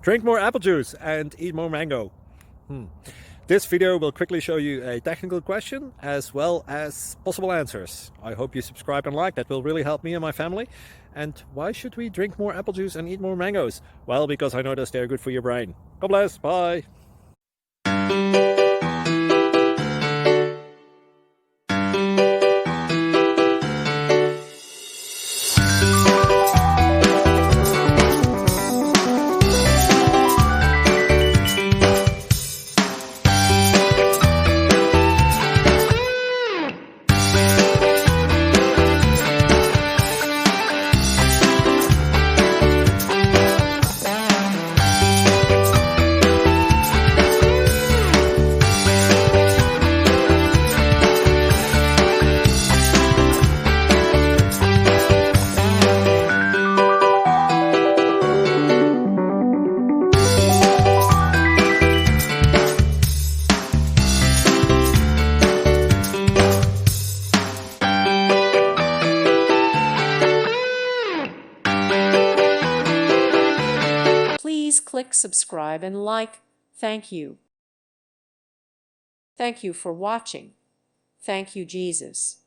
Drink more apple juice and eat more mango. This video will quickly show you a technical question as well as possible answers. I hope you subscribe and like, that will really help me and my family. And why should we drink more apple juice and eat more mangoes? Well, because I noticed they're good for your brain. God bless, bye. Please click subscribe and like. Thank you. Thank you for watching. Thank you, Jesus.